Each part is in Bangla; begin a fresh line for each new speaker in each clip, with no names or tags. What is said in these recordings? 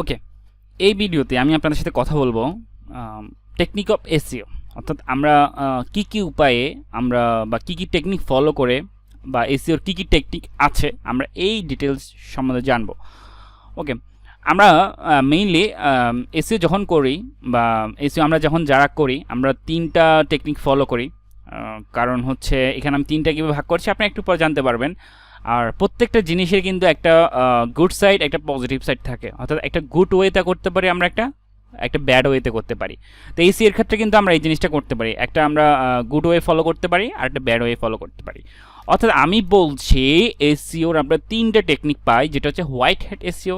ওকে, এই ভিডিওতে আমি আপনাদের সাথে কথা বলবো টেকনিক অফ এসইও, অর্থাৎ আমরা কি কি উপায়ে আমরা বা কি কি টেকনিক ফলো করে বা এসইওর কি কি টেকনিক আছে আমরা এই ডিটেলস সম্বন্ধে জানবো। ওকে, আমরা মেইনলি এসইও যখন করি বা এসইও আমরা যখন যারা করি আমরা তিনটা টেকনিক ফলো করি। কারণ হচ্ছে এখানে আমি তিনটা কীভাবে ভাগ করছি আপনি একটু পরে জানতে পারবেন। আর প্রত্যেকটা জিনিসের কিন্তু একটা গুড সাইড একটা পজিটিভ সাইড থাকে, অর্থাৎ একটা গুড ওয়েতে করতে পারি আমরা, একটা ব্যাড ওয়েতে করতে পারি। তো এসইওর ক্ষেত্রে কিন্তু আমরা এই জিনিসটা করতে পারি, একটা আমরা গুড ওয়ে ফলো করতে পারি আর একটা ব্যাড ওয়ে ফলো করতে পারি। অর্থাৎ আমি বলছি এসইওর আমরা তিনটা টেকনিক পাই, যেটা হচ্ছে white hat SEO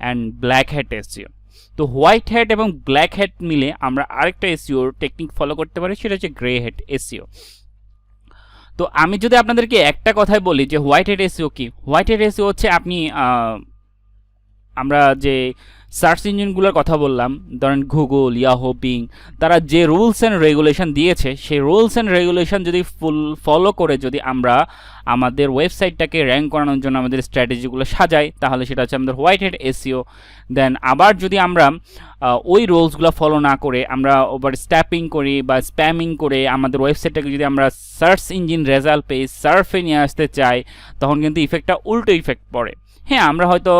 and black hat SEO. তো হোয়াইট হ্যাট এবং ব্ল্যাক হ্যাট মিলে আমরা আরেকটা এসইওর টেকনিক ফলো করতে পারি, সেটা হচ্ছে গ্রে হ্যাট এসইও। তো আমি যদি আপনাদেরকে একটা কথাই বলি যে হোয়াইট হ্যাট এসইও কি, হোয়াইট হ্যাট এসইও হচ্ছে আপনি আমরা যে সার্চ ইঞ্জিনগুলোর কথা বললাম, ধরেন গুগল, ইয়াহু, বিং, তারা যে রুলস অ্যান্ড রেগুলেশন দিয়েছে সেই রুলস অ্যান্ড রেগুলেশন যদি ফলো করে যদি আমরা আমাদের ওয়েবসাইটটাকে র্যাঙ্ক করানোর জন্য আমাদের স্ট্র্যাটেজিগুলো সাজাই, তাহলে সেটা হচ্ছে আমাদের হোয়াইট হ্যাট এসইও। দেন আবার যদি আমরা ওই রুলসগুলো ফলো না করে আমরা ওভার স্ট্যাপিং করি বা স্প্যামিং করে আমাদের ওয়েবসাইটটাকে যদি আমরা সার্চ ইঞ্জিন রেজাল্ট পেজ সার্ফে নিয়ে আসতে চাই, তখন কিন্তু ইফেক্টটা উল্টো ইফেক্ট পড়ে। হ্যাঁ, আমরা হয়তো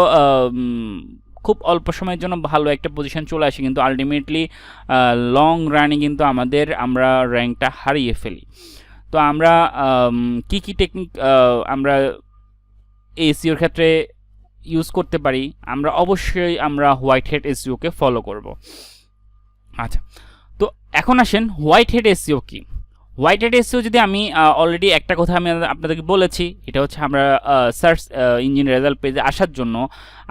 খুব অল্প সময়ের জন্য ভালো একটা পজিশন চলে আসে, কিন্তু আলটিমেটলি লং রানে কিন্তু আমরা র্যাঙ্কটা হারিয়ে ফেলি। তো আমরা কি কি টেকনিক আমরা এসইওর ক্ষেত্রে ইউজ করতে পারি, আমরা অবশ্যই আমরা হোয়াইট হ্যাট এসইওকে ফলো করব। আচ্ছা, তো এখন আসেন হোয়াইট হ্যাট এসইও কি। হোয়াইট হ্যাট এসইও যদি আমি অলরেডি একটা কথা আমি আপনাদেরকে বলেছি, এটা হচ্ছে আমরা সার্চ ইঞ্জিন রেজাল্ট পেজে আসার জন্য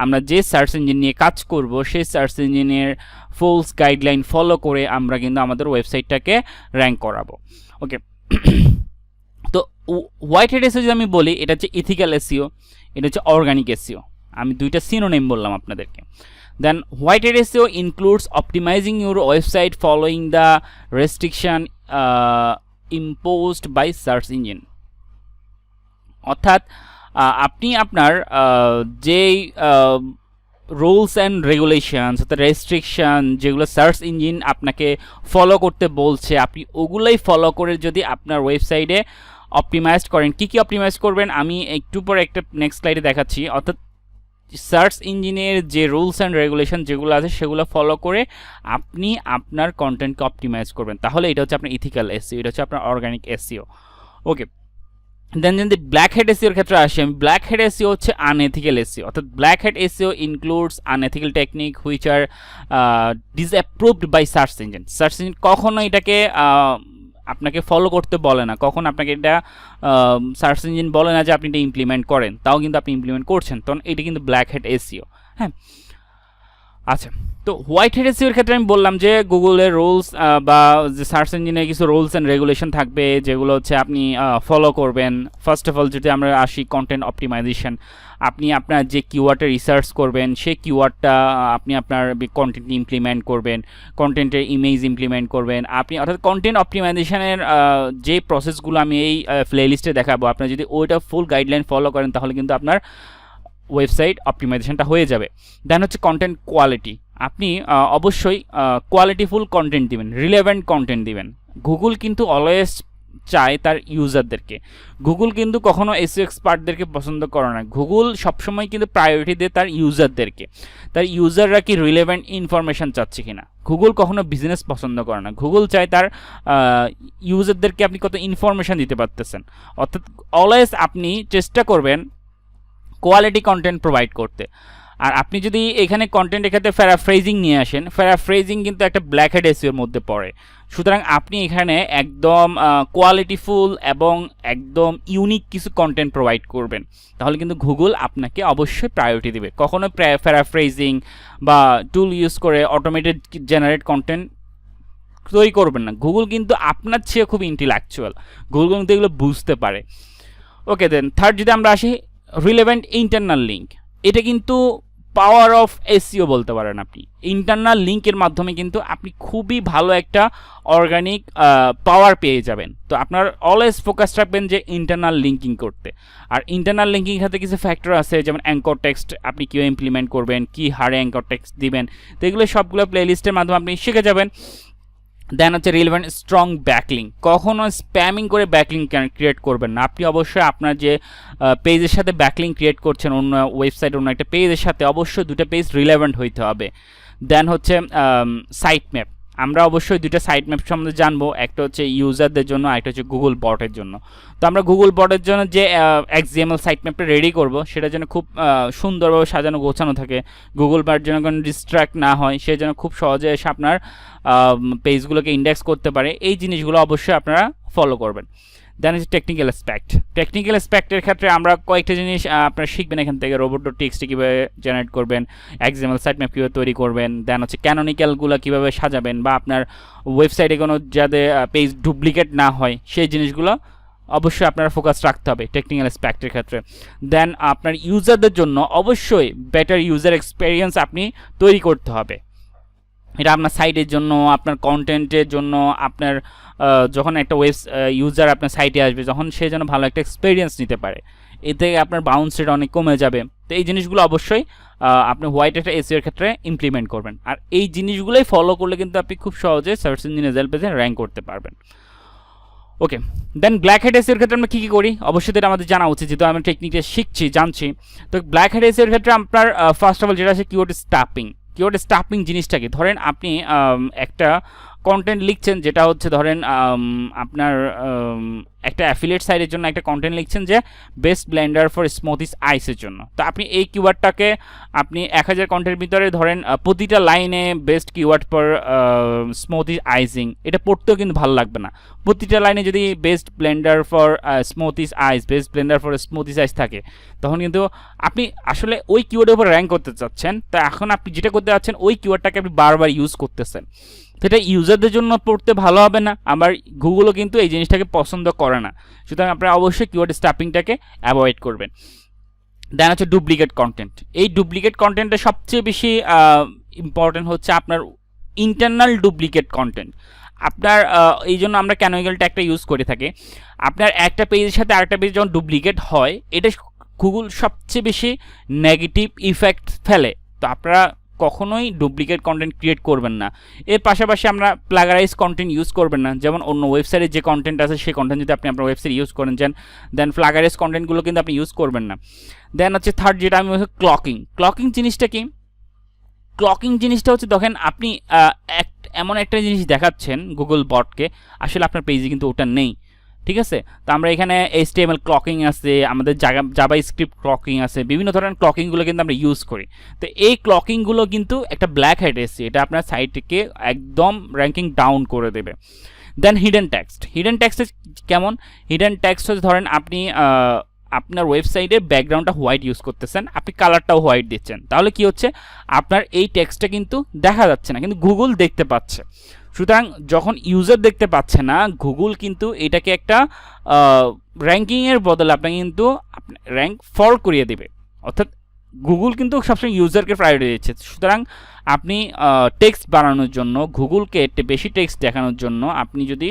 আমরা যে সার্চ ইঞ্জিন নিয়ে কাজ করব সেই সার্চ ইঞ্জিনের ফুলস গাইডলাইন ফলো করে আমরা কিন্তু আমাদের ওয়েবসাইটটাকে র্যাঙ্ক করাবো। ওকে, তো হোয়াইট হ্যাট এসইও যদি আমি বলি, এটা হচ্ছে ইথিক্যাল এসইও, এটা হচ্ছে অর্গানিক এসইও। আমি দুইটা সিনোনিম বললাম আপনাদেরকে। Then white hat SEO includes optimizing your website following the restriction imposed by search engine. অর্থাৎ আপনি আপনার যেই রুলস অ্যান্ড রেগুলেশনস অর্থাৎ রেস্ট্রিকশন যেগুলো সার্চ ইঞ্জিন আপনাকে ফলো করতে বলছে, আপনি ওগুলোই ফলো করে যদি আপনার ওয়েবসাইটে অপটিমাইজ করেন। কী কী অপটিমাইজ করবেন আমি একটু পরে একটা নেক্সট স্লাইডে দেখাচ্ছি। অর্থাৎ সার্চ ইঞ্জিনের যে রুলস অ্যান্ড রেগুলেশন যেগুলো আছে সেগুলো ফলো করে আপনি আপনার কন্টেন্টকে অপটিমাইজ করবেন, তাহলে এটা হচ্ছে আপনার ইথিক্যাল এসইও, এটা হচ্ছে আপনার অর্গানিক এসইও। ওকে, দেন যদি ব্ল্যাক হ্যাট এসইওর ক্ষেত্রে আসি, ব্ল্যাক হ্যাট এসইও হচ্ছে আনএথিক্যাল এসইও। অর্থাৎ black hat SEO includes unethical technique which are disapproved by search engine. Search engine কখনো এটাকে আপনাকে ফলো করতে বলে না, কখন আপনাকে এটা সার্চ ইঞ্জিন বলে না যে আপনি এটা ইমপ্লিমেন্ট করেন, তাও কিন্তু আপনি ইমপ্লিমেন্ট করছেন, তখন এটা কিন্তু ব্ল্যাক হ্যাট এসইও। হ্যাঁ, আচ্ছা, তো হোয়াইট হ্যাট এসইওর ক্ষেত্রে আমি বললাম যে গুগলের রুলস বা যে সার্চ ইঞ্জিনের কিছু রুলস অ্যান্ড রেগুলেশন থাকবে যেগুলো হচ্ছে আপনি ফলো করবেন। ফার্স্ট অফ অল যদি আমরা আসি কন্টেন্ট অপটিমাইজেশন, আপনি আপনার যে কিওয়ার্ডে রিসার্চ করবেন সেই কিওয়ার্ডটা আপনি আপনার কন্টেন্ট ইমপ্লিমেন্ট করবেন, কন্টেন্টের ইমেজ ইমপ্লিমেন্ট করবেন আপনি। অর্থাৎ কন্টেন্ট অপটিমাইজেশনের যে প্রসেসগুলো আমি এই প্লেলিস্টে দেখাবো, আপনার যদি ওইটা ফুল গাইডলাইন ফলো করেন তাহলে কিন্তু আপনার ওয়েবসাইট অপটিমাইজেশনটা হয়ে যাবে। দেন হচ্ছে কন্টেন্ট কোয়ালিটি, আপনি অবশ্যই কোয়ালিটিফুল কন্টেন্ট দিবেন, রিলেভেন্ট কন্টেন্ট দিবেন। গুগল কিন্তু অলওয়েজ চায় তার ইউজারদেরকে, গুগল কিন্তু কখনো এসইও এক্সপার্টদেরকে পছন্দ করে না, গুগল সবসময় কিন্তু প্রায়োরিটি দেয় তার ইউজারদেরকে, তার ইউজাররা কি রিলেভেন্ট ইনফরমেশান চাচ্ছে কিনা। গুগল কখনো বিজনেস পছন্দ করে না, গুগল চায় তার ইউজারদেরকে আপনি কত ইনফরমেশান দিতে পারতেছেন। অর্থাৎ অলওয়েজ আপনি চেষ্টা করবেন কোয়ালিটি কন্টেন্ট প্রোভাইড করতে। আর আপনি যদি এখানে কন্টেন্টের ক্ষেত্রে প্যারাফ্রেজিং নিয়ে আসেন, প্যারাফ্রেজিং কিন্তু একটা ব্ল্যাক হ্যাট এসইওর মধ্যে পড়ে। সুতরাং আপনি এখানে একদম কোয়ালিটিফুল এবং একদম ইউনিক কিছু কন্টেন্ট প্রোভাইড করবেন, তাহলে কিন্তু গুগল আপনাকে অবশ্যই প্রায়োরিটি দেবে। কখনো প্যারাফ্রেজিং বা টুল ইউজ করে অটোমেটেড জেনারেট কন্টেন্ট তৈরি করবেন না। গুগল কিন্তু আপনার চেয়ে খুব ইন্টেলেকচুয়াল, গুগল কিন্তু এগুলো বুঝতে পারে। ওকে, দেন থার্ড যদি আমরা আসি রিলেভেন্ট ইন্টারনাল লিঙ্ক, এটা কিন্তু পাওয়ার অফ এসইও বলতে পারেন। আপনি ইন্টারনাল লিঙ্কের মাধ্যমে কিন্তু আপনি খুবই ভালো একটা অর্গানিক পাওয়ার পেয়ে যাবেন। তো আপনার অলওয়েজ ফোকাস রাখবেন যে ইন্টারনাল লিঙ্কিং করতে। আর ইন্টারনাল লিঙ্কিং সাথে কিছু ফ্যাক্টর আছে, যেমন অ্যাঙ্কর টেক্সট আপনি কীভাবে ইমপ্লিমেন্ট করবেন, কী হারে অ্যাঙ্কর টেক্সট দিবেন, তো এগুলো সবগুলো প্লেলিস্টের মাধ্যমে আপনি শিখে যাবেন। দেন হচ্ছে রিলেভেন্ট স্ট্রং ব্যাকলিং। কখনো স্প্যামিং করে ব্যাকলিং ক্রিয়েট করবেন না। আপনি অবশ্যই আপনার যে পেজের সাথে ব্যাকলিং ক্রিয়েট করছেন অন্য ওয়েবসাইট, অন্য একটা পেজের সাথে, অবশ্যই দুটো পেজ রিলেভেন্ট হইতে হবে। দেন হচ্ছে সাইট ম্যাপ। আমরা অবশ্যই দুটো সাইট ম্যাপ সম্বন্ধে জানবো, একটা হচ্ছে ইউজারদের জন্য, একটা হচ্ছে গুগল বটের জন্য। তো আমরা গুগল বটের জন্য যে XML সাইট ম্যাপটা রেডি করব, সেটার জন্য খুব সুন্দরভাবে সাজানো গোছানো থাকে, গুগল বটের জন্য কোনো ডিস্ট্র্যাক্ট না হয়, সে যেন খুব সহজে এসে আপনার পেজগুলোকে ইন্ডেক্স করতে পারে। এই জিনিসগুলো অবশ্যই আপনারা ফলো করবেন। দেন হচ্ছে টেকনিক্যাল অ্যাসপেক্ট। টেকনিক্যাল অ্যাসপেক্টের ক্ষেত্রে আমরা কয়েকটা জিনিস আপনারা শিখবেন এখান থেকে। robots.txt কীভাবে জেনারেট করবেন, XML সাইট ম্যাপ কীভাবে তৈরি করবেন, দেন হচ্ছে ক্যানোনিক্যালগুলো কীভাবে সাজাবেন, বা আপনার ওয়েবসাইটে কোনো যাতে পেজ ডুপ্লিকেট না হয় সেই জিনিসগুলো অবশ্যই আপনারা ফোকাস রাখতে হবে টেকনিক্যাল অ্যাসপেক্টের ক্ষেত্রে। দেন আপনার ইউজারদের জন্য অবশ্যই বেটার ইউজার এক্সপিরিয়েন্স আপনি তৈরি করতে হবে। এটা আপনার সাইটের জন্য, আপনার কন্টেন্টের জন্য, আপনার যখন একটা ইউজার আপনার সাইটে আসবে, যখন সে যেন ভালো একটা এক্সপিরিয়েন্স নিতে পারে, এতে আপনার বাউন্স রেট অনেক কমে যাবে। তো এই জিনিসগুলো অবশ্যই আপনি হোয়াইট একটা এসইওর ক্ষেত্রে ইমপ্লিমেন্ট করবেন। আর এই জিনিসগুলোই ফলো করলে কিন্তু আপনি খুব সহজে সার্চ ইঞ্জিন রেজাল্ট পেজে র্যাঙ্ক করতে পারবেন। ওকে, দেন ব্ল্যাক হেড এসইওর ক্ষেত্রে আমরা কী কী করি, অবশ্যই এটা আমাদের জানা উচিত, যেহেতু আমরা টেকনিকটা শিখছি, জানছি। তো ব্ল্যাক হেড এসইওর ক্ষেত্রে আপনার ফার্স্ট অফ অল যেটা আছে কিওয়ার্ড স্টাফিং। কিওয়ার্ড স্টাফিং জিনিসটা কি, ধরেন আপনি একটা কন্টেন্ট লিখছেন, যেটা হচ্ছে ধরেন আপনার একটা অ্যাফিলিয়েট সাইটের জন্য একটা কন্টেন্ট লিখছেন যে বেস্ট ব্লেন্ডার ফর স্মুথিস আইসের জন্য। তো আপনি এই কিওয়ার্ডটাকে আপনি 1000 কন্টেন্টের ভিতরে ধরেন প্রতিটা লাইনে best keyword for smoothies icing, এটা পড়তেও কিন্তু ভালো লাগবে না। প্রতিটা লাইনে যদি best blender for smoothies ice, best blender for smoothies ice থাকে, তখন কিন্তু আপনি আসলে ওই কিওয়ার্ডের উপর র্যাঙ্ক করতে চাচ্ছেন। তা এখন আপনি যেটা করতে চাচ্ছেন, ওই কিওয়ার্ডটাকে আপনি বারবার ইউজ করতেছেন, সেটা ইউজারদের জন্য পড়তে ভালো হবে না, আবার গুগলও কিন্তু এই জিনিসটাকে পছন্দ করে না। সুতরাং আপনারা অবশ্যই কিওয়ার্ড স্টাফিংটাকে অ্যাভয়েড করবেন। দেন হচ্ছে ডুপ্লিকেট কন্টেন্ট। এই ডুপ্লিকেট কন্টেন্টে সবচেয়ে বেশি ইম্পর্টেন্ট হচ্ছে আপনার ইন্টারনাল ডুপ্লিকেট কন্টেন্ট। আপনার এই জন্য আমরা ক্যানোনিক্যাল ট্যাগটা ইউজ করে থাকি। আপনার একটা পেজের সাথে আরেকটা পেজ যখন ডুপ্লিকেট হয়, এটা গুগল সবচেয়ে বেশি নেগেটিভ ইফেক্ট ফেলে। তো আপনারা কখনোই ডুপ্লিকেট কন্টেন্ট ক্রিয়েট করবেন না। এর পাশাপাশি আমরা প্লাগারাইজ কন্টেন্ট ইউজ করবেন না। যেমন অন্য ওয়েবসাইটে যে কন্টেন্ট আছে সেই কন্টেন্ট যদি আপনি আপনার ওয়েবসাইট ইউজ করেন দেন প্লাগারাইজ কন্টেন্টগুলো কিন্তু আপনি ইউজ করবেন না। দেন হচ্ছে থার্ড যেটা আমি বলছি ক্লকিং। ক্লকিং জিনিসটা কি, ক্লকিং জিনিসটা হচ্ছে দেখেন আপনি এমন একটা জিনিস দেখাচ্ছেন গুগল বটকে, আসলে আপনার পেজে কিন্তু ওটা নেই, ঠিক আছে। তো আমরা এখানে HTML ক্লকিং আছে, আমাদের জাভা স্ক্রিপ্ট ক্লকিং আছে, বিভিন্ন ধরনের ক্লকিংগুলো কিন্তু আমরা ইউজ করি। তো এই ক্লকিংগুলো কিন্তু একটা ব্ল্যাক হেড এসে এটা আপনার সাইটকে একদম র্যাঙ্কিং ডাউন করে দেবে। দেন হিডেন টেক্সট। হিডেন টেক্সট কেমন, হিডেন টেক্সট হচ্ছে ধরেন আপনি আপনার ওয়েবসাইটের ব্যাকগ্রাউন্ডটা হোয়াইট ইউজ করতেছেন, আপনি কালারটাও হোয়াইট দিচ্ছেন, তাহলে কি হচ্ছে আপনার এই টেক্সটটা কিন্তু দেখা যাচ্ছে না, কিন্তু গুগল দেখতে পাচ্ছে। সুতরাং যখন ইউজার দেখতে পাচ্ছে না, গুগল কিন্তু এটাকে একটা র্যাঙ্কিংয়ের বদলে আপনাকে কিন্তু র্যাঙ্ক ফল করিয়ে দেবে। অর্থাৎ গুগল কিন্তু সবসময় ইউজারকে প্রায়োরিটি দিচ্ছে। সুতরাং আপনি টেক্সট বানানোর জন্য, গুগলকে বেশি টেক্সট দেখানোর জন্য আপনি যদি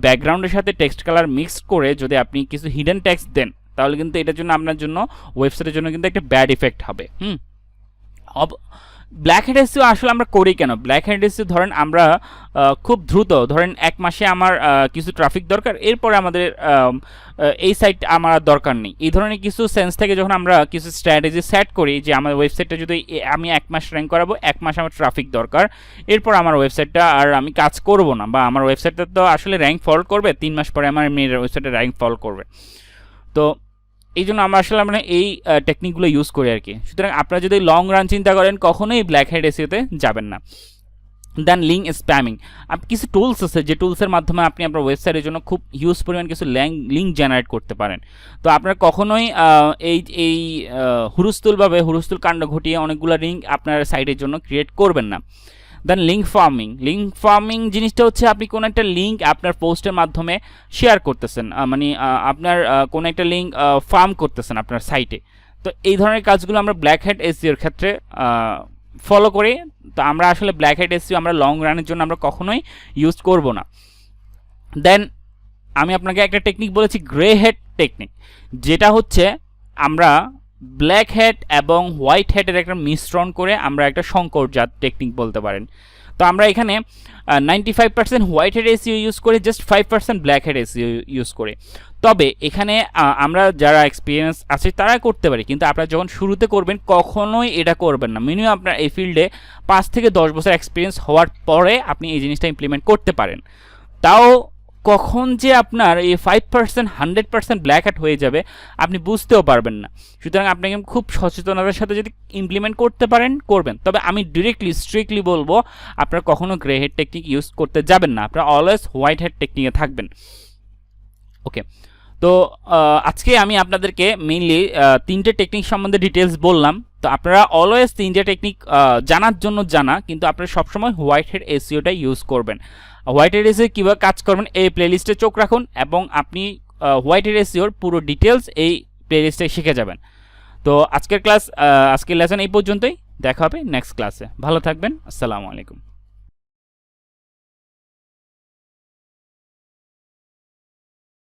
ব্যাকগ্রাউন্ডের সাথে টেক্সট কালার মিক্স করে যদি আপনি কিছু হিডেন টেক্সট দেন, তাহলে কিন্তু এটার জন্য আপনার জন্য ওয়েবসাইটের জন্য কিন্তু একটা ব্যাড ইফেক্ট হবে। ব্ল্যাক হেড এসইও আসলে আমরা করি কেন, ব্ল্যাক হেড এসইও ধরেন আমরা খুব দ্রুত, ধরেন এক মাসে আমার কিছু ট্রাফিক দরকার, এরপরে আমাদের এই সাইট আমার দরকার নেই, এই ধরনের কিছু সেন্স থেকে যখন আমরা কিছু স্ট্র্যাটেজি সেট করি যে আমার ওয়েবসাইটটা যদি আমি এক মাস র্যাঙ্ক করাবো, এক মাস আমার ট্রাফিক দরকার, এরপর আমার ওয়েবসাইটটা আর আমি কাজ করব না, বা আমার ওয়েবসাইটটা তো আসলে র্যাঙ্ক ফল করবে, 3 মাস পরে আমার মেয়ের ওয়েবসাইটে র্যাঙ্ক ফল করবে। তো এই জন্য আমরা আসলে আমরা এই টেকনিকগুলো ইউজ করি আর কি। সুতরাং আপনারা যদি লং রান চিন্তা করেন, কখনোই ব্ল্যাক হেড এসইওতে যাবেন না। দেন লিঙ্ক স্প্যামিং। কিছু টুলস আছে যে টুলসের মাধ্যমে আপনি আপনার ওয়েবসাইটের জন্য খুব হিউজ পরিমাণ কিছু লিঙ্ক জেনারেট করতে পারেন। তো আপনারা কখনোই এই হুরুস্তুলভাবে হুরুস্তুল কাণ্ড ঘটিয়ে অনেকগুলো লিঙ্ক আপনার সাইটের জন্য ক্রিয়েট করবেন না। দেন লিঙ্ক ফার্মিং। লিঙ্ক ফার্মিং জিনিসটা হচ্ছে আপনি কোনো একটা লিঙ্ক আপনার পোস্টের মাধ্যমে শেয়ার করতেছেন, মানে আপনার কোনো একটা লিঙ্ক ফার্ম করতেছেন আপনার সাইটে। তো এই ধরনের কাজগুলো আমরা ব্ল্যাক হ্যাট এসইওর ক্ষেত্রে ফলো করি। তো আমরা আসলে ব্ল্যাক হ্যাট এসইও আমরা লং রানের জন্য আমরা কখনোই ইউজ করব না। দেন আমি আপনাকে একটা টেকনিক বলেছি গ্রে হ্যাট টেকনিক, যেটা হচ্ছে আমরা ব্ল্যাক হ্যাট এবং হোয়াইট হ্যাটের একটা মিশ্রণ করে আমরা একটা সংকরজাত টেকনিক বলতে পারেন। তো আমরা এখানে 95% হোয়াইট হ্যাট এসইও ইউজ করি, just 5% black hat SEO use করি। তবে এখানে আমরা যারা এক্সপিরিয়েন্স আছে তারা করতে পারি, কিন্তু আপনারা যখন শুরুতে করবেন কখনোই এটা করবেন না। মিনিমাম আপনার এই ফিল্ডে 5 থেকে 10 বছর এক্সপিরিয়েন্স হওয়ার পরে আপনি এই জিনিসটা ইমপ্লিমেন্ট করতে পারেন। তাও কখন যে আপনার এই 5% 100% ব্ল্যাক হ্যাট হয়ে যাবে আপনি বুঝতেও পারবেন না। সুতরাং আপনাকে খুব সচেতনতার সাথে যদি ইমপ্লিমেন্ট করতে পারেন করবেন। তবে আমি ডিরেক্টলি স্ট্রিক্টলি বলবো আপনারা কখনো গ্রে হেড টেকনিক ইউজ করতে যাবেন না, আপনারা অলওয়েজ হোয়াইট হেড টেকনিকে থাকবেন। ওকে, তো আজকে আমি আপনাদেরকে মেইনলি 3টে টেকনিক সম্বন্ধে ডিটেলস বললাম। তো আপনারা অলওয়েজ 3টে টেকনিক জানার জন্য জানা, কিন্তু আপনারা সবসময় হোয়াইট হেড এসইওটা ইউজ করবেন। হোয়াইট হেড এসইও কীভাবে কাজ করবেন এই প্লেলিস্টে চোখ রাখুন, এবং আপনি হোয়াইট হেড এসইওর পুরো ডিটেলস এই প্লেলিস্টে শিখে যাবেন। তো আজকের লেসন এই পর্যন্তই, দেখা হবে নেক্সট ক্লাসে। ভালো থাকবেন, আসসালামু আলাইকুম।